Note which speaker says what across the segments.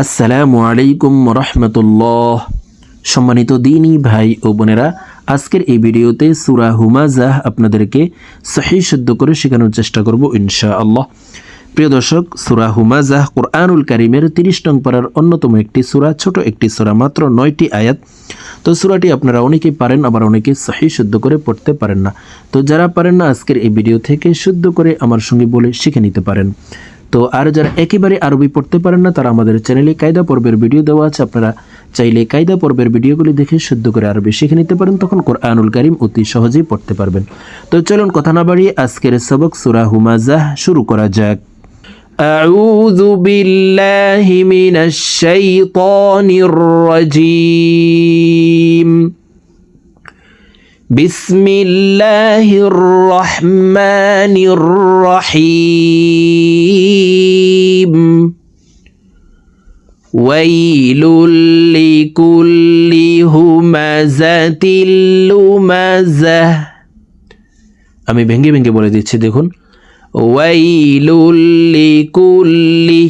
Speaker 1: আসসালামু আলাইকুম রহমতুল্লাহ। সম্মানিত দিনী ভাই ও বোনেরা, আজকের এই ভিডিওতে সূরা হুমাযাহ আপনাদেরকে সহিহ শুদ্ধ করে শেখানোর চেষ্টা করব ইনশাআল্লাহ। প্রিয় দর্শক, সূরা হুমাযাহ কুরআনুল কারীমের 30 নং পারার অন্যতম একটি সূরা, ছোট একটি সূরা, মাত্র 9টি আয়াত। তো সূরাটি আপনারা অনেকেই পারেন, আবার অনেকে সহিহ শুদ্ধ করে পড়তে পারেন না। তো যারা পারেন না, আজকের এই ভিডিও থেকে শুদ্ধ করে আমার সঙ্গে বলে শিখে নিতে পারেন। তো আর যারা একেবারে আরবি পড়তে পারেন না, তারা আমাদের চ্যানেলে কায়দা পর্বের ভিডিও দেওয়া আছে, আপনারা চাইলে কায়দা পর্বের ভিডিওগুলি দেখে শুদ্ধ করে আরবি শিখে নিতে পারেন, তখন কোরআনুল কারীম অতি সহজেই পড়তে পারবেন। তো চলুন কথা না বাড়িয়ে আজকের সবক সূরা হুমাযাহ শুরু করা যাক। আউযু বিল্লাহি মিনাশ শাইতানির রাজীম। বিসমিল্লাহির রহমানির রহিম। ওয়াইলুল লিকুল্লি হুমাযাতিল লুমাযাহ। আমি ভেঙে ভেঙে বলে দিচ্ছি, দেখুন। ওয়াইলুল লিকুল্লি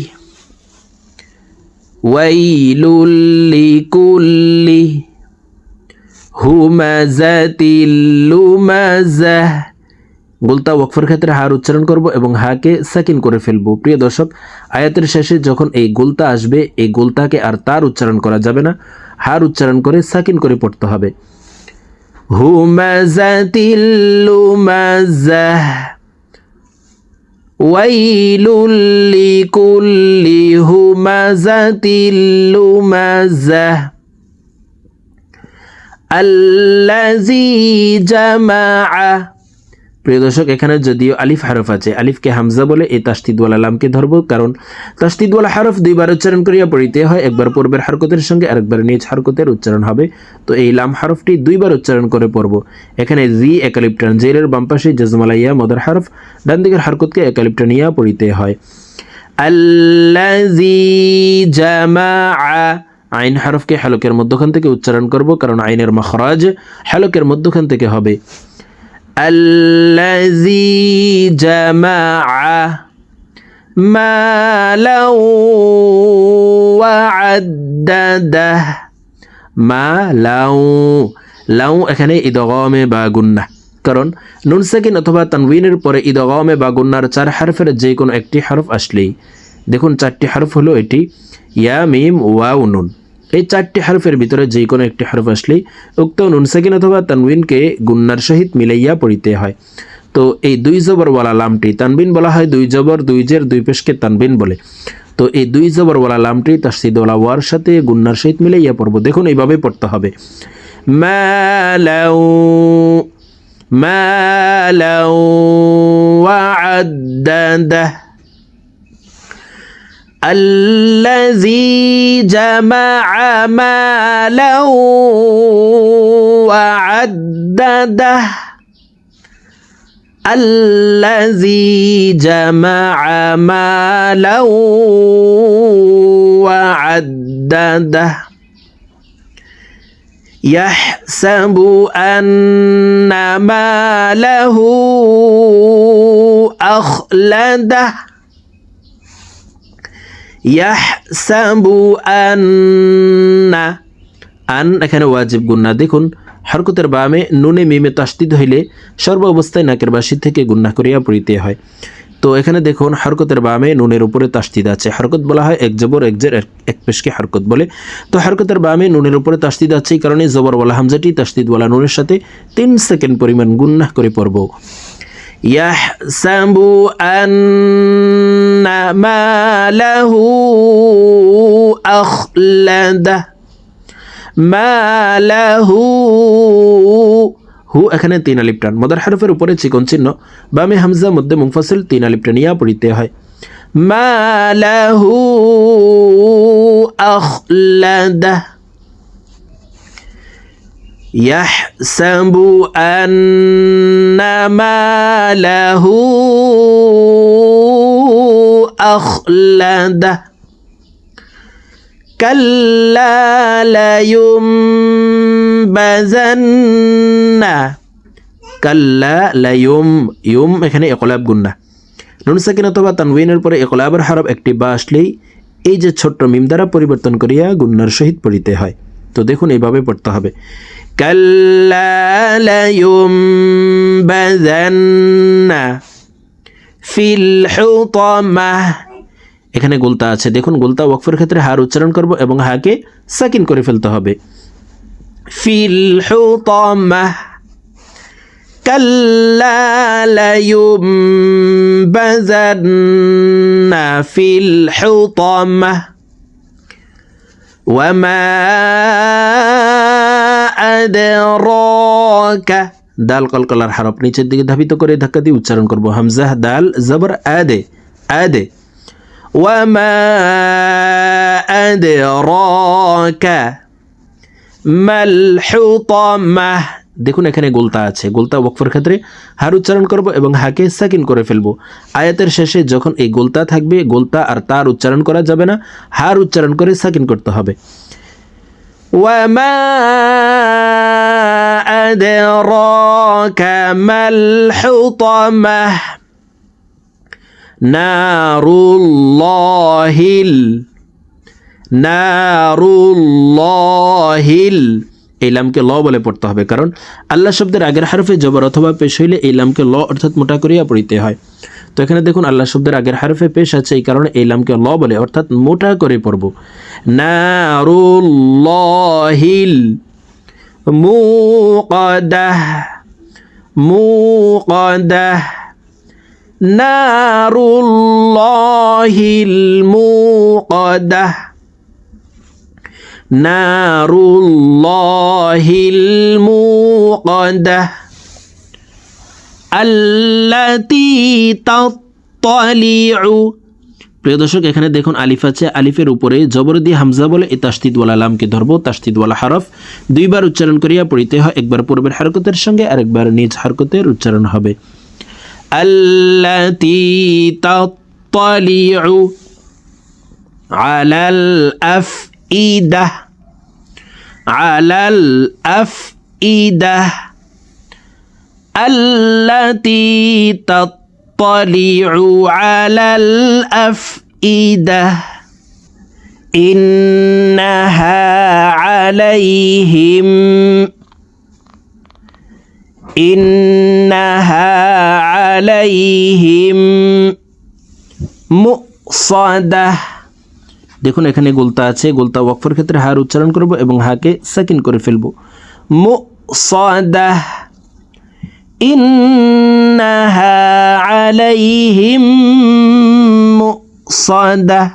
Speaker 1: হুমাযাতিল লুমাযাহ। গুলতা ওয়াকফের ক্ষেত্রে হার উচ্চারণ করব এবং হাকে সাকিন করে ফেলবো। প্রিয় দর্শক, আয়াতের শেষে যখন এই গুলতা আসবে, এই গুলতাকে আর তার উচ্চারণ করা যাবে না, হার উচ্চারণ করে সাকিন করে পড়তে হবে। হুমাযাতিল লুমাযাহ। ওয়াইলুল লিকুল্লি হুমাযাতিল লুমাযাহ। আল্লাযী জামাআ। প্রিয় দর্শক, এখানে যদিও আলিফ হরফ আছে, আলিফকে হামজা বলে এই তাসদিদওয়ালা লামকে ধরবো, কারণ তাসদিদওয়ালা হরফ দুইবার উচ্চারণ করিয়া পড়িতে হয়, একবার পূর্বের হরকতের সঙ্গে আরেকবার নিজ হরকতের উচ্চারণ হবে। তো এই লাম হরফটি দুইবার উচ্চারণ করে পড়ব। এখানে জি একালিপটান, জেরের বাম পাশে জজমালাইয়া মদার হরফ, ডান দিকের হরকতকে একালিপটানিয়া পড়িতে হয়। আল্লাযী জামাআ। আইন হরফকে হলকের মধ্যখান থেকে উচ্চারণ করব, কারণ আইনের মাখরাজ হলকের মধ্যখান থেকে হবে। আল্লাযী জামাআ মালাও ওয়া আদ্দাদাহ। মালাও, লাউ এখানে ইদগামে বা গুন্নাহ, কারণ নুন সাকিন অথবা তানউইনের পরে ইদগামে বা গুন্নার 4 হরফের যে কোনো একটি হরফ আসলেই, দেখুন 4টি হরফ হলো এটি, ইয়া মিম ওয়াও নুন। এই 4টি হরফের ভিতরে যে কোনো একটি হরফ আসলেই উক্ত নুন সাকিন অথবা তানউইনকে গুন্নার সহিত মিলাইয়া পড়িতে হয়। তো এই 2 জবরওয়ালা লামটি তানবিন বলা হয়, 2 জবর 2 জের 2 পেশকে তানবিন বলে। তো এই 2 জবরওয়ালা লামটি তাসদীদওয়ালা ওয়ার সাথে গুন্নার সহিত মিলাইয়া পড়ব। দেখুন এইভাবে পড়তে হবে। মালাউ মালাউ ওয়া আদ্দাদাহ। الذي جمع مالا وعدده। الذي جمع مالا وعدده يحسب أن ماله أخلده। ইয়াহসাবু আন্না। আন এখানে ওয়াজিব গুন্না, দেখুন হরকতের বামে নুনে মিমে তাসদিদ হইলে সর্ব অবস্থায় নাকের বাসি থেকে গুন্না করিয়া পড়িতে হয়। তো এখানে দেখুন হরকতের বামে নুনের উপরে তাসদিদ আছে, হরকত বলা হয় এক জবর এক জের এক পেশকে হরকত বলে। তো হরকতের বামে নুনের উপরে তাসদিদ আছে, এই কারণে জবরওয়ালা হামজাটি তাসদিদওয়ালা নুনের সাথে 3 সেকেন্ড পরিমাণ গুন্না করে পড়ব। ইয়াহসাবু আন্না মালাহু আখলাদাহ। মালাহু, হু এখানে 3 আলিফ টান, মদার হরফের উপরে চিকন চিহ্ন, বামে হামজা মধ্যে মুনফাসিল 3 আলিফ টানিয়া পড়িতে হয়। মালাহু আখলাদাহ। ইয়াহসাবু আন্না মালাহু আখলাদাহ। কাল্লা লায়ুমবাযান্না। কাল্লা লায়ুম, এখানে ইকলাব গুন্না, নুন সাকিন অথবা তানউইনের পরে ইকলাবের হরফ একটি বা আসলেই এই যে ছোট্ট মিম দ্বারা পরিবর্তন করিয়া গুন্নার সহিত পড়িতে হয়। তো দেখুন এইভাবে পড়তে হবে, কাল্লা লায়ুমবাযান্না ফিল হুতামাহ। এখানে গোলতা আছে, দেখুন গোলতা ওয়াকফের ক্ষেত্রে হার উচ্চারণ করব এবং হাকে সাকিন করে ফেলতে হবে। ফিল হুতামাহ, কাল্লা লায়ুমবাযান্না ফিল হুতামাহ ওয়া মা আদরাকা। দাল কলকলার হরফ নিচের দিকে ধাবিত করে ধাক্কা দিয়ে উচ্চারণ করব। হামজা দাল জবর আদে, আদে। ওয়া মা আদরাকা মাল হুতামাহ। দেখুন এখানে গোলতা আছে, গোলতা ওয়াকফের ক্ষেত্রে হার উচ্চারণ করব এবং হাকে সাকিন করে ফেলবো। আয়াতের শেষে যখন এই গোলতা থাকবে, গোলতা আর তার উচ্চারণ করা যাবে না, হার উচ্চারণ করে সাকিন করতে হবে। ওয়ামা আদরাকা মাল হুতামাহ নারুল্লাহিল। এই লামকে ল বলে পড়তে হবে, কারণ আল্লাহ শব্দের আগের হারফে জবর অথবা পেশ হইলে এই লামকে ল অর্থাৎ মোটা করিয়া পড়িতে হয়। তো এখানে দেখুন আল্লাহ শব্দের আগের হারফে পেশ আছে, এই কারণে এই লামকে ল বলে অর্থাৎ মোটা করে পড়ব। নারুল্লাহিল মুকাদাহ, মুকাদাহ, নারুল্লাহিল মুকাদাহ, নারুল্লাহিল মুকাদাহ আল্লাতী তাত্তালিউ। প্রিয় দর্শক এখানে দেখুন আলিফ আছে, আলিফের উপরে জবর দিয়ে হামজা বলে এই তাসদিদওয়ালা লামকে ধরবো। তাসদিদওয়ালা হরফ দুইবার উচ্চারণ করিয়া পড়িতে হয়, একবার পূর্বের হারকতের সঙ্গে আরেকবার নিজ হারকতের উচ্চারণ হবে। আল্লাতী তাত্তালিউ আলাল আফইদাহ, আলাল আফইদাহ আল্লাতী তাত্তালিউ আলাল আফইদাহ ইন্নাহা আলাইহিম, ইন্নাহা আলাইহিম মুসাদাহ। দেখুন এখানে গোলতা আছে, গোলতা ওয়াকফের ক্ষেত্রে হার উচ্চারণ করব এবং হাকে সাকিন করে ফেলব। মুসাদাহ ইন্নাহা আলাইহিম মুসাদাহ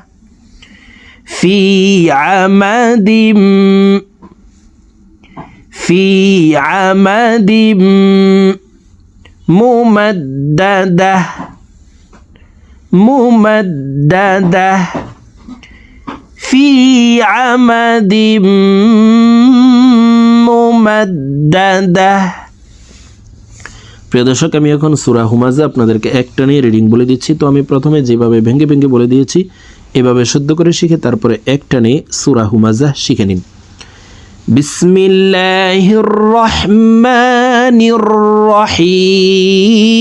Speaker 1: ফি আমাদিম, ফি আমাদিম মুমাদ্দাদাহ, মুমাদ্দাদাহ ফি আমাদিম মুমাদ্দাদাহ। প্রিয় দর্শক আমি এখন সূরা হুমাযা আপনাদেরকে একটা নিয়ে রিডিং বলে দিচ্ছি। তো আমি প্রথমে যেভাবে ভেঙে ভেঙে বলে দিয়েছি এভাবে শুদ্ধ করে শিখে তারপরে একটা নিয়ে সূরা হুমাযা শিখে নিন। বিসমিল্লাহির রহমানির রহিম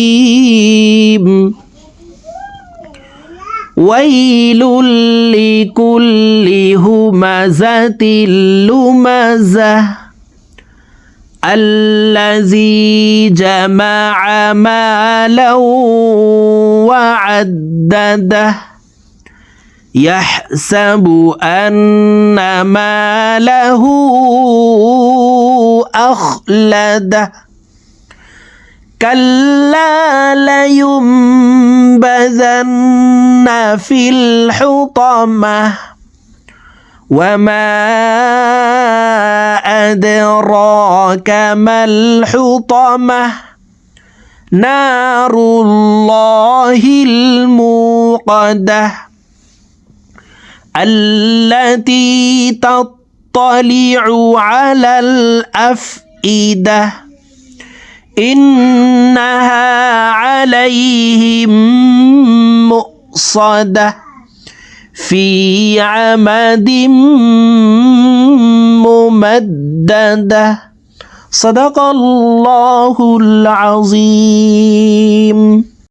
Speaker 1: ওয়াইলুল লিকুল্লি হুমাযাতিল লুমাযাহ আল্লাযী জামা'a মালাও ওয়া আদ্দাদাহ ইয়াহসাবু আন্না মালাহু আখলাদাহ কাল্লা লায়ুমবাযান্না ফিল হুতামাহ ওয়া মা আদরাকা মাল হুতামাহ নারুল্লাহিল মুকাদাহ আল্লাতী তাত্তালিউ আলাল আফইদাহ ইন্নাহা আলাইহিম মুসাদাহ ফি আমাদিম মুমাদ্দাদাহ সাদাকাল্লাহুল আযীম।